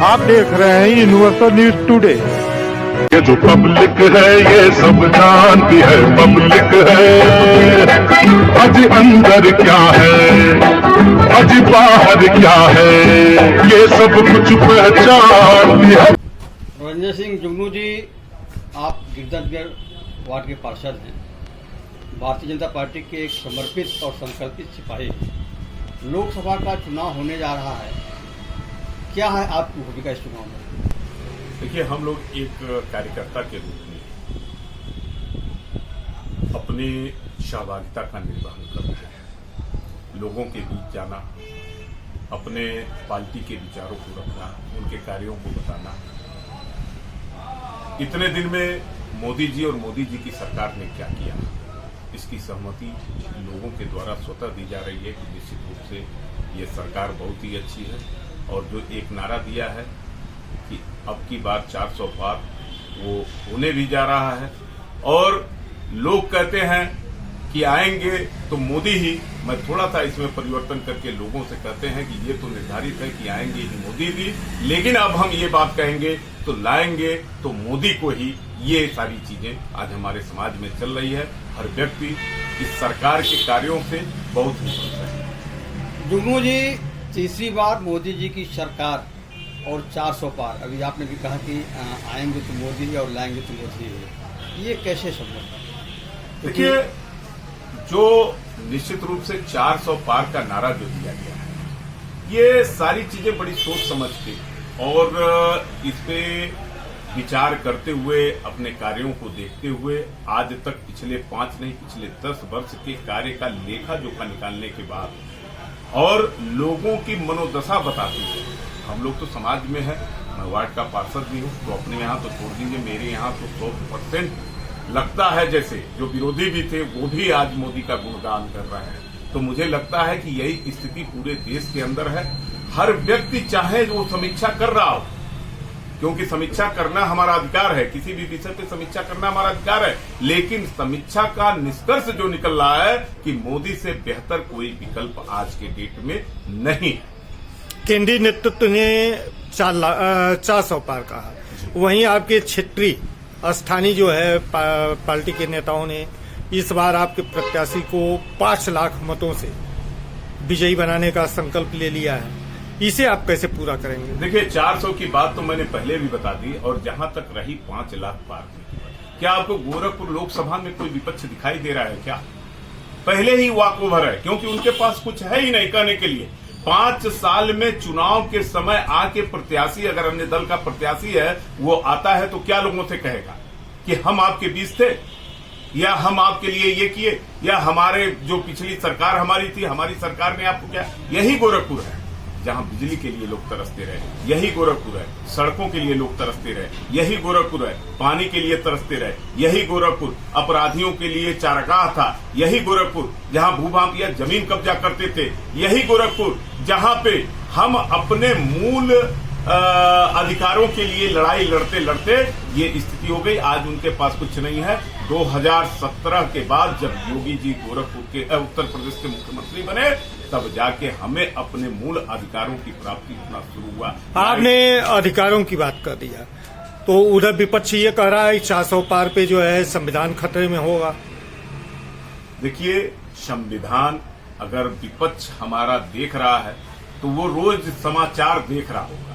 आप देख रहे हैं यूनिवर्सल न्यूज टुडे। ये जो पब्लिक है ये सब जानती है, पब्लिक है। आज अंदर क्या है, आज बाहर क्या है, ये सब कुछ पहचानती है। रंजन सिंह जुगनू जी, आप गिरधरगढ़ वार्ड के पार्षद हैं, भारतीय जनता पार्टी के एक समर्पित और संकल्पित सिपाही हैं। लोकसभा का चुनाव होने जा रहा है, क्या है आपकी भूमिका इस चुनाव में? देखिए, हम लोग एक कार्यकर्ता के रूप में अपनी सहभागिता का निर्वहन कर रहे हैं। लोगों के बीच जाना, अपने पार्टी के विचारों को रखना, उनके कार्यों को बताना। इतने दिन में मोदी जी और मोदी जी की सरकार ने क्या किया, इसकी सहमति लोगों के द्वारा स्वतः दी जा रही है कि निश्चित रूप से ये सरकार बहुत ही अच्छी है। और जो एक नारा दिया है कि अब की बार 400 पार, वो होने भी जा रहा है। और लोग कहते हैं कि आएंगे तो मोदी ही। मैं थोड़ा सा इसमें परिवर्तन करके लोगों से कहते हैं कि ये तो निर्धारित है कि आएंगे ही मोदी जी, लेकिन अब हम ये बात कहेंगे तो लाएंगे तो मोदी को ही। ये सारी चीजें आज हमारे समाज में चल रही है। हर व्यक्ति इस सरकार के कार्यों से बहुत ही खुश है। जुगनू जी, तीसरी बार मोदी जी की सरकार और 400 पार, अभी आपने भी कहा कि आएंगे तो मोदी ही और लाएंगे तो मोदी ही, ये कैसे संभव है? देखिए, जो निश्चित रूप से 400 पार का नारा जो दिया गया है, ये सारी चीजें बड़ी सोच समझ के और इस पे विचार करते हुए, अपने कार्यों को देखते हुए, आज तक पिछले 5 नहीं पिछले 10 वर्ष के कार्य का लेखा जोखा निकालने के बाद और लोगों की मनोदशा बताते हुए, हम लोग तो समाज में है, मैं वार्ड का पार्षद भी हूँ, तो अपने यहाँ तो छोड़ दीजिए, मेरे यहाँ तो 100% लगता है जैसे जो विरोधी भी थे वो भी आज मोदी का गुणगान कर रहे हैं। तो मुझे लगता है कि यही स्थिति पूरे देश के अंदर है। हर व्यक्ति चाहे वो समीक्षा कर रहा हो, क्योंकि समीक्षा करना हमारा अधिकार है, किसी भी विषय पे समीक्षा करना हमारा अधिकार है, लेकिन समीक्षा का निष्कर्ष जो निकल रहा है कि मोदी से बेहतर कोई विकल्प आज के डेट में नहीं। केंद्रीय नेतृत्व ने 400 पार कहा, वहीं आपके क्षेत्रीय स्थानीय जो है पार्टी के नेताओं ने इस बार आपके प्रत्याशी को 5 लाख मतों से विजयी बनाने का संकल्प ले लिया है। इसे आप कैसे पूरा करेंगे? देखिए, 400 की बात तो मैंने पहले भी बता दी। और जहां तक रही 5 लाख पार की, क्या आपको गोरखपुर लोकसभा में कोई विपक्ष दिखाई दे रहा है क्या? पहले ही वॉक ओवर है, क्योंकि उनके पास कुछ है ही नहीं कहने के लिए। 5 साल में चुनाव के समय आके प्रत्याशी, अगर अन्य दल का प्रत्याशी है, वो आता है तो क्या लोगों से कहेगा कि हम आपके बीच थे, या हम आपके लिए ये किए, या हमारे जो पिछली सरकार हमारी थी, हमारी सरकार ने आपको क्या? यही गोरखपुर है जहां बिजली के लिए लोग तरसते रहे, यही गोरखपुर है। सड़कों के लिए लोग तरसते रहे, यही गोरखपुर है। पानी के लिए तरसते रहे, यही गोरखपुर। अपराधियों के लिए चारागाह था, यही गोरखपुर। जहां भूभापिया जमीन कब्जा करते थे, यही गोरखपुर। जहां पे हम अपने मूल अधिकारों के लिए लड़ाई लड़ते लड़ते ये स्थिति हो गई। आज उनके पास कुछ नहीं है। 2017 के बाद जब योगी जी गोरखपुर के उत्तर प्रदेश के मुख्यमंत्री बने, तब जाके हमें अपने मूल अधिकारों की प्राप्ति होना शुरू हुआ। आपने अधिकारों की बात कर दिया, तो उधर विपक्ष ये कह रहा है 400 पार पे जो है संविधान खतरे में होगा। देखिए, संविधान अगर विपक्ष हमारा देख रहा है तो वो रोज समाचार देख रहा होगा।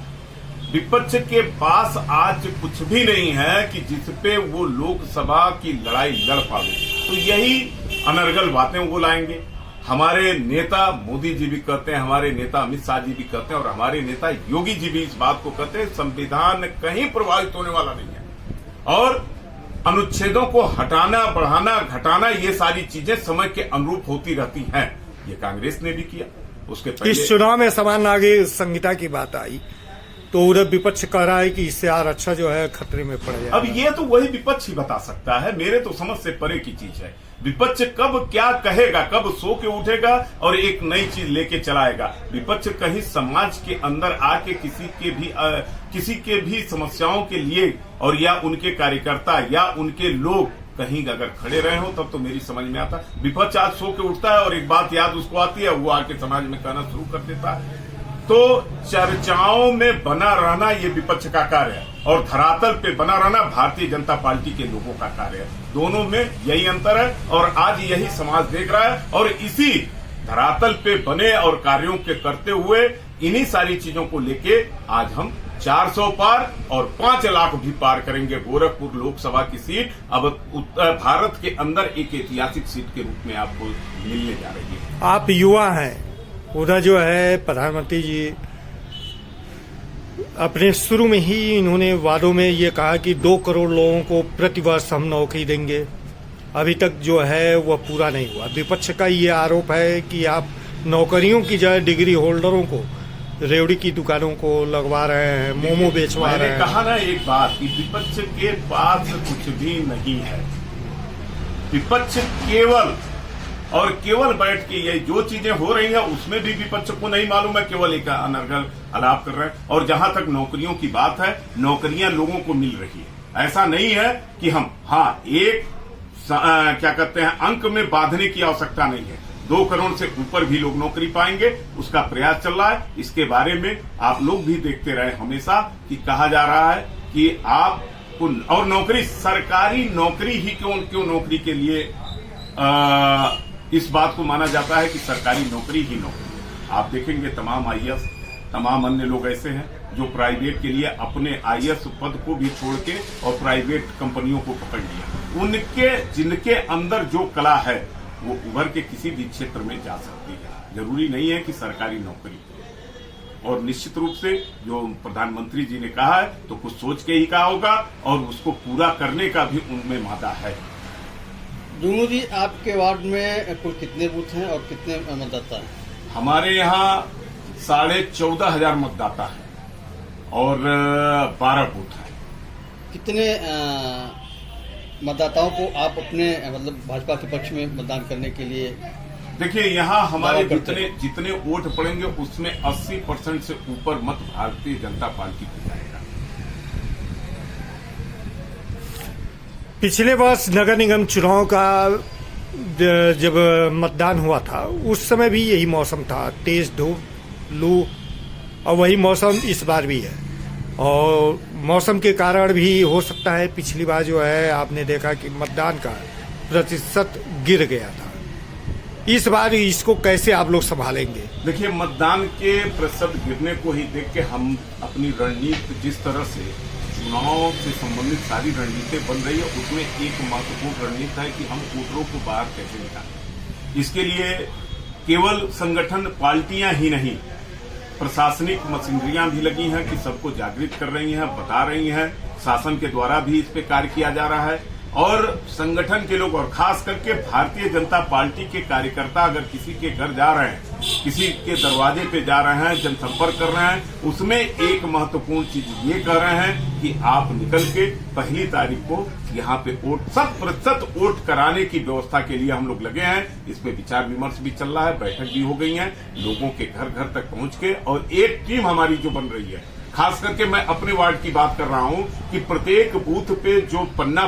विपक्ष के पास आज कुछ भी नहीं है कि जिसपे वो लोकसभा की लड़ाई लड़ पावे, तो यही अनर्गल बातें वो लाएंगे। हमारे नेता मोदी जी भी कहते हैं, हमारे नेता अमित शाह जी भी कहते हैं, और हमारे नेता योगी जी भी इस बात को कहते हैं, संविधान कहीं प्रभावित होने वाला नहीं है। और अनुच्छेदों को हटाना, बढ़ाना, घटाना, ये सारी चीजें समय के अनुरूप होती रहती हैं। ये कांग्रेस ने भी किया। उसके पहले इस चुनाव में समान नागरिक संहिता की बात आई, तो उधर विपक्ष कह रहा है कि इससे और अच्छा जो है खतरे में पड़ जाएगा। अब ये तो वही विपक्ष ही बता सकता है, मेरे तो समझ से परे की चीज है। विपक्ष कब क्या कहेगा, कब सो के उठेगा और एक नई चीज लेके चलाएगा। विपक्ष कहीं समाज के अंदर आके किसी के भी समस्याओं के लिए, और या उनके कार्यकर्ता या उनके लोग कहीं अगर खड़े रहे हो, तब तो मेरी समझ में आता। विपक्ष आज सो के उठता है और एक बात याद उसको आती है, वो आके समाज में कहना शुरू कर देता है। तो चर्चाओं में बना रहना ये विपक्ष का कार्य है और धरातल पे बना रहना भारतीय जनता पार्टी के लोगों का कार्य है। दोनों में यही अंतर है और आज यही समाज देख रहा है और इसी धरातल पे बने और कार्यों के करते हुए इन्हीं सारी चीजों को लेके आज हम 400 पार और 5 लाख भी पार करेंगे। गोरखपुर लोकसभा की सीट अब भारत के अंदर एक ऐतिहासिक सीट के रूप में आपको मिलने जा रही है। आप युवा हैं, उधर जो है प्रधानमंत्री जी अपने शुरू में ही इन्होंने वादों में ये कहा कि 2 करोड़ लोगों को प्रतिवर्ष हम नौकरी देंगे। अभी तक जो है वह पूरा नहीं हुआ। विपक्ष का ये आरोप है कि आप नौकरियों की जगह डिग्री होल्डरों को रेवड़ी की दुकानों को लगवा रहे हैं, मोमो बेचवा रहे हैं। मैंने कहा ना एक बात कि विपक्ष के पास कुछ भी नहीं है। विपक्ष केवल बैठ के ये जो चीजें हो रही हैं उसमें भी विपक्ष को नहीं मालूम है, केवल एक अनर्गल आलाप कर रहे हैं। और जहां तक नौकरियों की बात है, नौकरियां लोगों को मिल रही है। ऐसा नहीं है कि हम एक क्या कहते हैं अंक में बांधने की आवश्यकता नहीं है। 2 करोड़ से ऊपर भी लोग नौकरी पाएंगे, उसका प्रयास चल रहा है। इसके बारे में आप लोग भी देखते रहे हमेशा कि कहा जा रहा है कि आप और नौकरी सरकारी नौकरी ही क्यों नौकरी के लिए इस बात को माना जाता है कि सरकारी नौकरी ही नौकरी है। आप देखेंगे तमाम आईएएस तमाम अन्य लोग ऐसे हैं जो प्राइवेट के लिए अपने आईएएस पद को भी छोड़ के और प्राइवेट कंपनियों को पकड़ लिया। जिनके अंदर जो कला है वो उभर के किसी भी क्षेत्र में जा सकती है। जरूरी नहीं है कि सरकारी नौकरी। और निश्चित रूप से जो प्रधानमंत्री जी ने कहा है तो कुछ सोच के ही कहा होगा और उसको पूरा करने का भी उनमें मादा है। जुगनू जी, आपके वार्ड में कुल कितने बूथ हैं और कितने मतदाता हैं? हमारे यहाँ 14,500 मतदाता है और 12 बूथ है। कितने मतदाताओं को आप अपने मतलब भाजपा के पक्ष में मतदान करने के लिए? देखिए, यहाँ हमारे जितने वोट पड़ेंगे उसमें 80% से ऊपर मत भारतीय जनता पार्टी को जाएगा। पिछले वर्ष नगर निगम चुनाव का जब मतदान हुआ था उस समय भी यही मौसम था, तेज धूप, लू, और वही मौसम इस बार भी है। और मौसम के कारण भी हो सकता है पिछली बार जो है आपने देखा कि मतदान का प्रतिशत गिर गया था। इस बार इसको कैसे आप लोग संभालेंगे? देखिए, मतदान के प्रतिशत गिरने को ही देख के हम अपनी रणनीति, जिस तरह से चुनाव से संबंधित सारी रणनीति बन रही है, उसमें एक महत्वपूर्ण रणनीति है कि हम वोटरों को बाहर कैसे निकालें। इसके लिए केवल संगठन पार्टियां ही नहीं, प्रशासनिक मशीनरियां भी लगी हैं कि सबको जागृत कर रही हैं, बता रही हैं। शासन के द्वारा भी इस पे कार्य किया जा रहा है और संगठन के लोग और खास करके भारतीय जनता पार्टी के कार्यकर्ता अगर किसी के घर जा रहे हैं, किसी के दरवाजे पे जा रहे हैं, जनसंपर्क कर रहे हैं, उसमें एक महत्वपूर्ण चीज ये कह रहे हैं कि आप निकल के 1 तारीख को यहाँ पे वोट 100% वोट कराने की व्यवस्था के लिए हम लोग लगे हैं। इस पे विचार विमर्श भी चल रहा है, बैठक भी हो गई है लोगों के घर घर तक पहुंच के, और एक टीम हमारी जो बन रही है, खास करके मैं अपने वार्ड की बात कर रहा हूं कि प्रत्येक बूथ पे जो पन्ना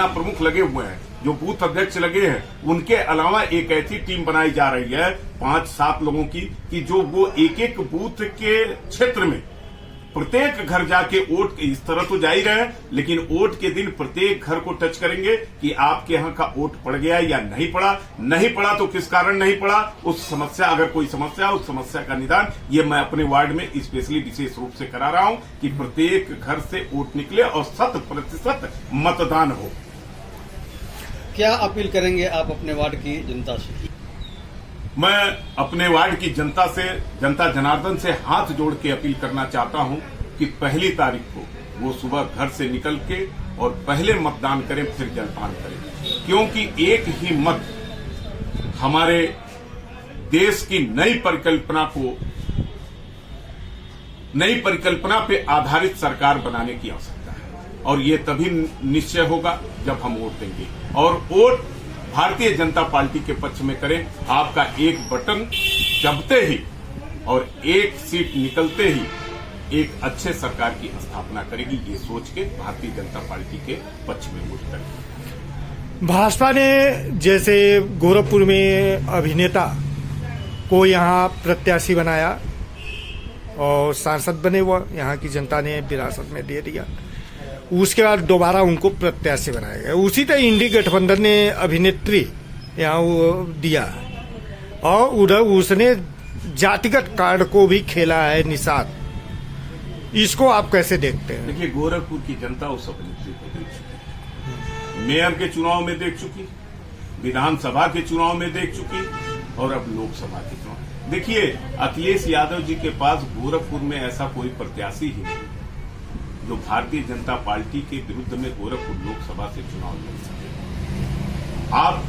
प्रमुख लगे हुए हैं, जो बूथ अध्यक्ष लगे हैं, उनके अलावा एक ऐसी टीम बनाई जा रही है 5-7 लोगों की कि जो वो एक बूथ के क्षेत्र में प्रत्येक घर जाके वोट, इस तरह तो जा ही रहे हैं, लेकिन वोट के दिन प्रत्येक घर को टच करेंगे कि आपके यहाँ का वोट पड़ गया या नहीं पड़ा, नहीं पड़ा तो किस कारण नहीं पड़ा, उस समस्या, अगर कोई समस्या, उस समस्या का निदान ये मैं अपने वार्ड में स्पेशली विशेष रूप से करा रहा हूं कि प्रत्येक घर से वोट निकले और 100% मतदान हो। क्या अपील करेंगे आप अपने वार्ड की जनता से? मैं अपने वार्ड की जनता से, जनता जनार्दन से हाथ जोड़ के अपील करना चाहता हूं कि 1 तारीख को वो सुबह घर से निकल के और पहले मतदान करें, फिर जलपान करें, क्योंकि एक ही मत हमारे देश की नई परिकल्पना पे आधारित सरकार बनाने की आवश्यकता है। और ये तभी निश्चय होगा जब हम वोट देंगे, और वोट भारतीय जनता पार्टी के पक्ष में करें। आपका एक बटन दबते ही और एक सीट निकलते ही एक अच्छे सरकार की स्थापना करेगी, ये सोच के भारतीय जनता पार्टी के पक्ष में वोट करें। भाजपा ने जैसे गोरखपुर में अभिनेता को यहाँ प्रत्याशी बनाया और सांसद बने, वो यहाँ की जनता ने विरासत में दे दिया। उसके बाद दोबारा उनको प्रत्याशी बनाया गया। उसी तरह इंडी गठबंधन ने अभिनेत्री यहाँ वो दिया और उधर उसने जातिगत कार्ड को भी खेला है निषाद। इसको आप कैसे देखते हैं? देखिए, गोरखपुर की जनता उस अभिनेत्री को देख चुकी, मेयर के चुनाव में देख चुकी, विधानसभा के चुनाव में देख चुकी और अब लोकसभा के चुनाव। देखिए, अखिलेश यादव जी के पास गोरखपुर में ऐसा कोई प्रत्याशी ही नहीं जो भारतीय जनता पार्टी के विरुद्ध में गोरखपुर लोकसभा से चुनाव लड़ सके। आप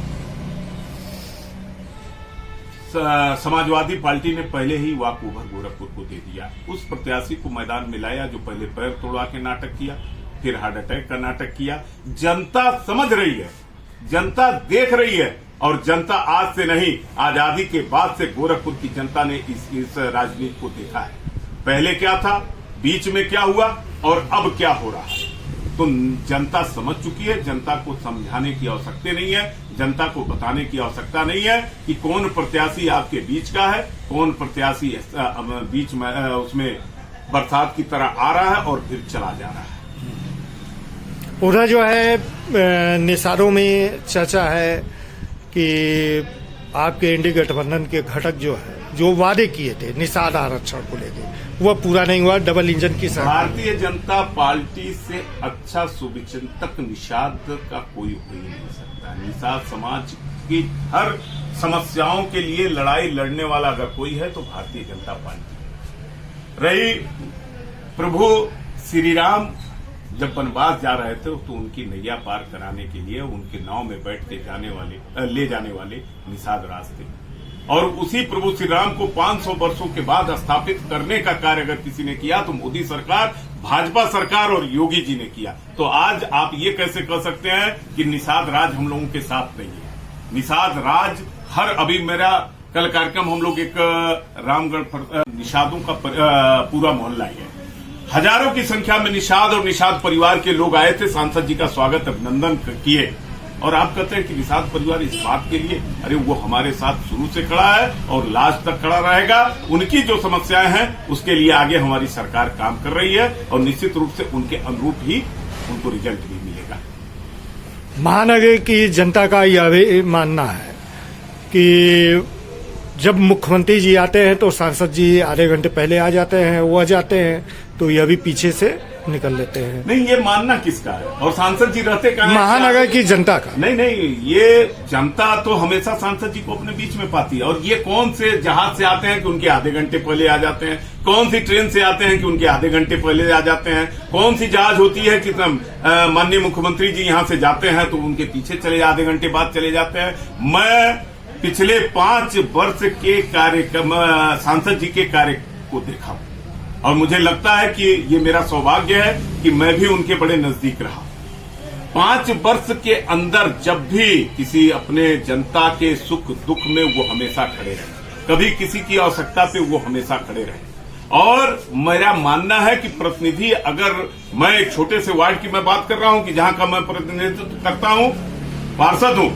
समाजवादी पार्टी ने पहले ही वॉक ओवर गोरखपुर को दे दिया। उस प्रत्याशी को मैदान में लाया जो पहले पैर तोड़वा के नाटक किया, फिर हार्ट अटैक का नाटक किया। जनता समझ रही है, जनता देख रही है और जनता आज से नहीं, आजादी के बाद से गोरखपुर की जनता ने इस राजनीति को देखा है। पहले क्या था, बीच में क्या हुआ और अब क्या हो रहा है। तो जनता समझ चुकी है। जनता को समझाने की आवश्यकता नहीं है, जनता को बताने की आवश्यकता नहीं है कि कौन प्रत्याशी आपके बीच का है, कौन प्रत्याशी बीच में उसमें बरसात की तरह आ रहा है और फिर चला जा रहा है। उधर जो है निषादों में चर्चा है कि आपके इंडी गठबंधन के घटक जो है, जो वादे किए थे निषाद आरक्षण को लेकर, वह पूरा नहीं हुआ। डबल इंजन की सरकार। भारतीय जनता पार्टी से अच्छा सुविचिंतक निषाद का कोई हो ही नहीं सकता। निषाद समाज की हर समस्याओं के लिए लड़ाई लड़ने वाला अगर कोई है तो भारतीय जनता पार्टी। रही प्रभु श्री राम जब वनवास जा रहे थे तो उनकी नैया पार कराने के लिए उनके नाव में बैठ के ले जाने वाले निषाद राज थे। और उसी प्रभु श्री राम को 500 वर्षों के बाद स्थापित करने का कार्य अगर किसी ने किया तो मोदी सरकार, भाजपा सरकार और योगी जी ने किया। तो आज आप ये कैसे कह सकते हैं कि निषाद राज हम लोगों के साथ नहीं है? निषाद राज अभी मेरा कल कार्यक्रम हम लोग एक रामगढ़ निषादों का पूरा मोहल्ला है, हजारों की संख्या में निषाद और निषाद परिवार के लोग आए थे, सांसद जी का स्वागत अभिनंदन किए। और आप कहते हैं कि निषाद परिवार इस बात के लिए, अरे वो हमारे साथ शुरू से खड़ा है और लास्ट तक खड़ा रहेगा। उनकी जो समस्याएं हैं उसके लिए आगे हमारी सरकार काम कर रही है और निश्चित रूप से उनके अनुरूप ही उनको रिजल्ट भी मिलेगा। महानगर की जनता का यह भी मानना है कि जब मुख्यमंत्री जी आते हैं तो सांसद जी आधे घंटे पहले आ जाते हैं, वो आ जाते हैं तो यह भी पीछे से निकल लेते हैं। नहीं, ये मानना किसका है? और सांसद जी रहते कहाँ? महानगर की जनता का। नहीं, ये जनता तो हमेशा सांसद जी को अपने बीच में पाती है। और ये कौन से जहाज से आते हैं कि उनके आधे घंटे पहले आ जाते हैं, कौन सी ट्रेन से आते हैं कि उनके आधे घंटे पहले आ जाते हैं, कौन सी जहाज होती है कि माननीय मुख्यमंत्री जी यहाँ से जाते हैं तो उनके पीछे चले आधे घंटे बाद चले जाते हैं। मैं पिछले 5 वर्ष के कार्यक्रम सांसद जी के कार्य को देखा और मुझे लगता है कि ये मेरा सौभाग्य है कि मैं भी उनके बड़े नजदीक रहा। 5 वर्ष के अंदर जब भी किसी अपने जनता के सुख दुख में वो हमेशा खड़े रहे, कभी किसी की आवश्यकता पे वो हमेशा खड़े रहे। और मेरा मानना है कि प्रतिनिधि, अगर मैं एक छोटे से वार्ड की मैं बात कर रहा हूं कि जहां का मैं प्रतिनिधित्व करता हूं, पार्षद हूं,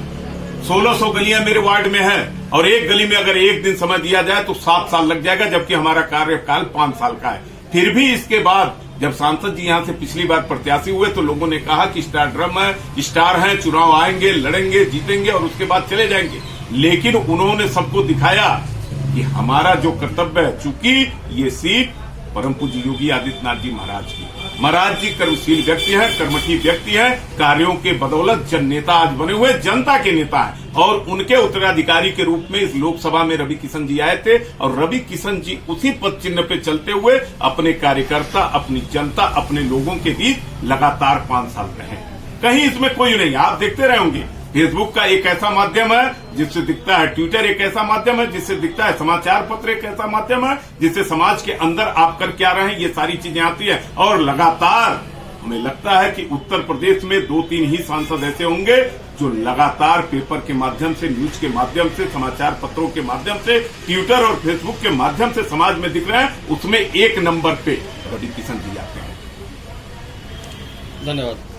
1600 गलियां मेरे वार्ड में हैं और एक गली में अगर एक दिन समय दिया जाए तो 7 साल लग जाएगा, जबकि हमारा कार्यकाल 5 साल का है। फिर भी इसके बाद जब सांसद जी यहां से पिछली बार प्रत्याशी हुए तो लोगों ने कहा कि स्टार ड्रम है, स्टार हैं, चुनाव आएंगे, लड़ेंगे, जीतेंगे और उसके बाद चले जाएंगे। लेकिन उन्होंने सबको दिखाया कि हमारा जो कर्तव्य है, चूंकि ये सीट परम पूज्य योगी आदित्यनाथ जी महाराज जी कर्मशील व्यक्ति हैं, कर्मठी व्यक्ति हैं, कार्यों के बदौलत जन नेता आज बने हुए, जनता के नेता हैं। और उनके उत्तराधिकारी के रूप में इस लोकसभा में रवि किशन जी आए थे और रवि किशन जी उसी पद चिन्ह पे चलते हुए अपने कार्यकर्ता, अपनी जनता, अपने लोगों के बीच लगातार 5 साल रहे। कहीं इसमें कोई नहीं, आप देखते रहे होंगे फेसबुक का एक ऐसा माध्यम है जिससे दिखता है, ट्विटर एक ऐसा माध्यम है जिससे दिखता है, समाचार पत्र एक ऐसा माध्यम है जिससे समाज के अंदर आप कर क्या रहे हैं ये सारी चीजें आती है। और लगातार हमें लगता है कि उत्तर प्रदेश में 2-3 ही सांसद ऐसे होंगे जो लगातार पेपर के माध्यम से, न्यूज के माध्यम से, समाचार पत्रों के माध्यम से, ट्विटर और फेसबुक के माध्यम से समाज में दिख रहे हैं। उसमें 1 नंबर पे रवि किशन जी आते हैं। धन्यवाद।